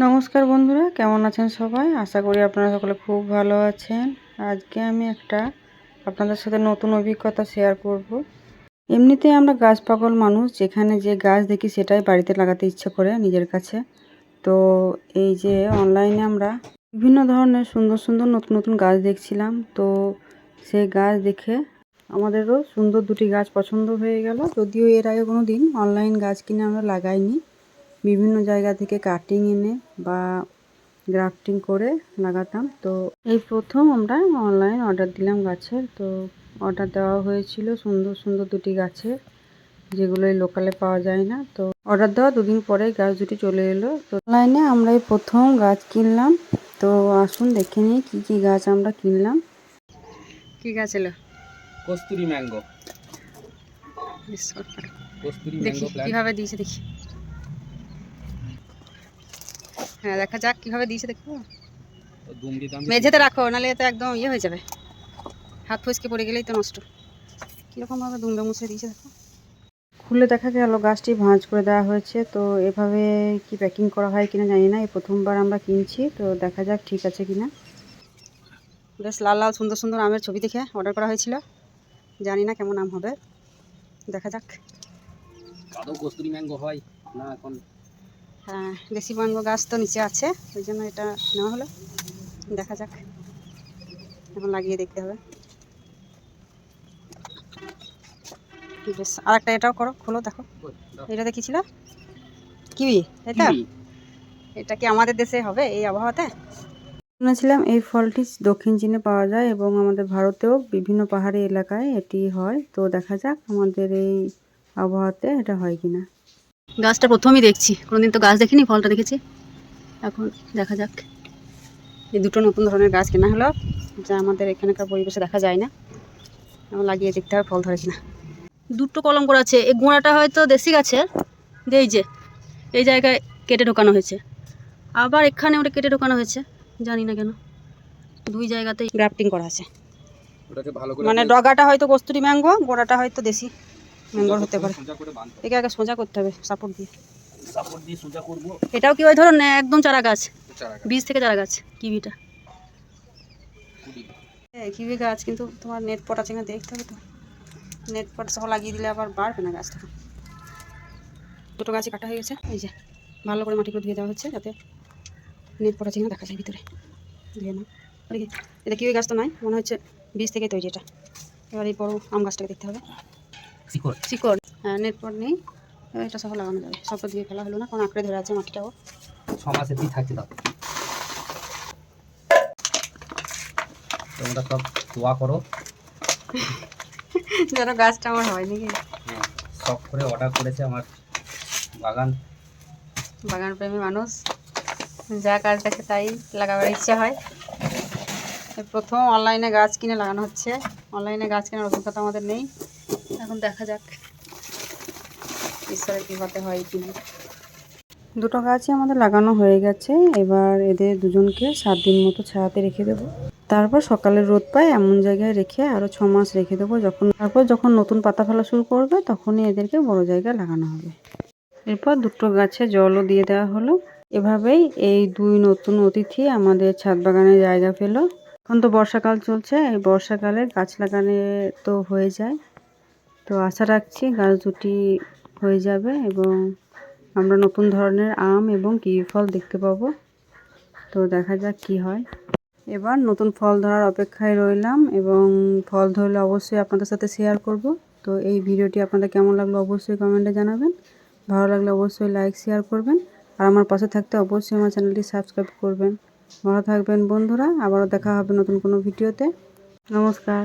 নমস্কার বন্ধুরা, কেমন আছেন সবাই? আশা করি আপনারা সকলে খুব ভালো আছেন। আজকে আমি আপনাদের সাথে নতুন অভিজ্ঞতা শেয়ার করব। এমনিতেই আমরা গাছ পাগল মানুষ, যেখানে যে গাছ দেখি সেটাই বাড়িতে লাগাতে ইচ্ছে করে নিজের কাছে। তো এই যে অনলাইনে আমরা বিভিন্ন ধরনের সুন্দর সুন্দর নতুন নতুন গাছ দেখছিলাম, তো সেই গাছ দেখে আমাদেরও সুন্দর দুটি গাছ পছন্দ হয়ে গেল। যদিও এর আগে কোনো দিন অনলাইন গাছ কিনে আমরা লাগাইনি, বিভিন্ন জায়গা থেকে কাটিং এনে বা গ্রাফটিং করে লাগাতাম। তো এই প্রথম আমরা অনলাইন অর্ডার দিলাম গাছের। তো অর্ডার দেওয়া হয়েছিল সুন্দর সুন্দর দুটি গাছের, যেগুলো এই লোকালে পাওয়া যায় না। তো অর্ডার দেওয়া দুদিন পরে গাছ দুটি চলে এলো। তো অনলাইনে আমরা এই প্রথম গাছ কিনলাম। তো আসুন দেখে নিই কী কী গাছ আমরা কিনলাম। কী গাছ এলো? কস্তুরি ম্যাঙ্গো। দেখি কীভাবে দিয়েছে, দেখি। হ্যাঁ, দেখা যাক কীভাবে দিয়েছে, দেখো। মেঝেতে রাখো, নাহলে তো একদম ইয়ে হয়ে যাবে, হাত ফসকে পড়ে গেলেই তো নষ্ট। কীরকমভাবে দুমড়ে মুছে দিয়েছে দেখো। খুলে দেখা গেল গাছটি ভাঁজ করে দেওয়া হয়েছে। তো এভাবে কি প্যাকিং করা হয় কিনা জানি না, এই প্রথমবার আমরা কিনছি। তো দেখা যাক ঠিক আছে কিনা। বেশ লাল লাল সুন্দর সুন্দর আমের ছবি দেখে অর্ডার করা হয়েছিল, জানি না কেমন আম হবে, দেখা যাক। কস্তুরি ম্যাঙ্গো হয় না এখন? হ্যাঁ, দেশি ম্যাঙ্গো গাছ তো নিচে আছে, ওই জন্য এটা নেওয়া হলো। দেখা যাক, এখন লাগিয়ে দেখতে হবে। বেশ, আর একটা এটাও করো, খোলো দেখো। এটা দেখেছিল কিউই, এটা এটা কি আমাদের দেশে হবে এই আবহাওয়াতে? শুনেছিলাম এই ফলটি দক্ষিণ চীনে পাওয়া যায় এবং আমাদের ভারতেও বিভিন্ন পাহাড়ি এলাকায় এটি হয়। তো দেখা যাক আমাদের এই আবহাওয়াতে এটা হয় কিনা। গাছটা প্রথমেই দেখছি, কোনোদিন তো গাছ দেখিনি, ফলটা দেখেছি। এখন দেখা যাক। এই দুটো নতুন ধরনের গাছ কেনা হলো, যা আমাদের এখানকার পরিবেশে দেখা যায় না। এখন লাগিয়ে দেখতে হবে ফল ধরে কিনা। দুটো কলম করা আছে। এই গোড়াটা হয়তো দেশি গাছের, এই যে এই জায়গায় কেটে ঢোকানো হয়েছে, আবার এখানে ওটা কেটে ঢোকানো হয়েছে, জানি না কেন। দুই জায়গাতেই গ্রাফটিং করা আছে। মানে ডগাটা হয়তো কস্তুরি ম্যাঙ্গো, গোড়াটা হয়তো দেশি ম্যাঙ্গোর হতে পারে। একে আগে সোজা করতে হবে সাপোর্ট দিয়ে সোজা করব। এটাও কি ওই ধরুন একদম চারা গাছ, বীজ থেকে চারা গাছ কিউইটা? হ্যাঁ, কিউই গাছ, কিন্তু তোমার নেট পট আছে কিনা দেখতে হবে। তো নেট পট সহ লাগিয়ে দিলে আবার বাড়বে না গাছটা। দুটো গাছই কাটা হয়ে গেছে, এই যে ভালো করে মাটি করে ধুয়ে দেওয়া হচ্ছে, যাতে নেট পট আছে কিনা দেখা যায় ভিতরে। ধুয়ে নাও। এটা কিউই গাছ তো নয়, মনে হচ্ছে বীজ থেকে তৈরি এটা। এবার এই বড় আম গাছটাকে দেখতে হবে। শিকড়, হ্যাঁ, নেট পট নেই, এটা সহ লাগানো যাবে। সবটা দিয়ে ফেলা হলো না, কারণ আঁকড়ে ধরে আছে মাটিটাও। 6 মাসের দিয়ে থাকতে দাও। তোমরা সব দোয়া করো যেন গাছটা আমার হয় নাকি। সব করে অর্ডার করেছে আমার বাগান প্রেমী মানুষ, যা কাজ দেখে তাই লাগাবার ইচ্ছা হয়। প্রথম অনলাইনে গাছ কিনে লাগানো হচ্ছে। অনলাইনে গাছ কেনার অভিজ্ঞতা আমাদের নেই, এখন দেখা যাক ঈশ্বরের কৃপাতে হয় কি না। দুটো গাছই আমাদের লাগানো হয়ে গেছে। এবার এদের দুজনকে 7 দিন মতো ছায়াতে রেখে দেবো। তারপর সকালের রোদ পায় এমন জায়গায় রেখে আরও 6 মাস রেখে দেবো। যখন নতুন পাতা ফেলা শুরু করবে, তখনই এদেরকে বড় জায়গায় লাগানো হবে। এরপর দুটো গাছে জলও দিয়ে দেওয়া হলো। এভাবেই এই দুই নতুন অতিথি আমাদের ছাদ বাগানে জায়গা পেল। এখন তো বর্ষাকাল চলছে, এই বর্ষাকালে গাছ লাগানো তো হয়ে যায়। তো আশা রাখছি গাছ দুটি হয়ে যাবে এবং আমরা নতুন ধরনের আম এবং কিউই ফল দেখতে পাবো। তো দেখা যাক কি হয়। এবার নতুন ফল ধরার অপেক্ষায় রইলাম, এবং ফল ধরলে অবশ্যই আপনাদের সাথে শেয়ার করব। তো এই ভিডিওটি আপনাদের কেমন লাগলো অবশ্যই কমেন্টে জানাবেন। ভালো লাগলে অবশ্যই লাইক শেয়ার করবেন, আর আমার পাশে থাকতে অবশ্যই আমার চ্যানেলটি সাবস্ক্রাইব করবেন। ভালো থাকবেন বন্ধুরা, আবারও দেখা হবে নতুন কোনো ভিডিওতে। নমস্কার।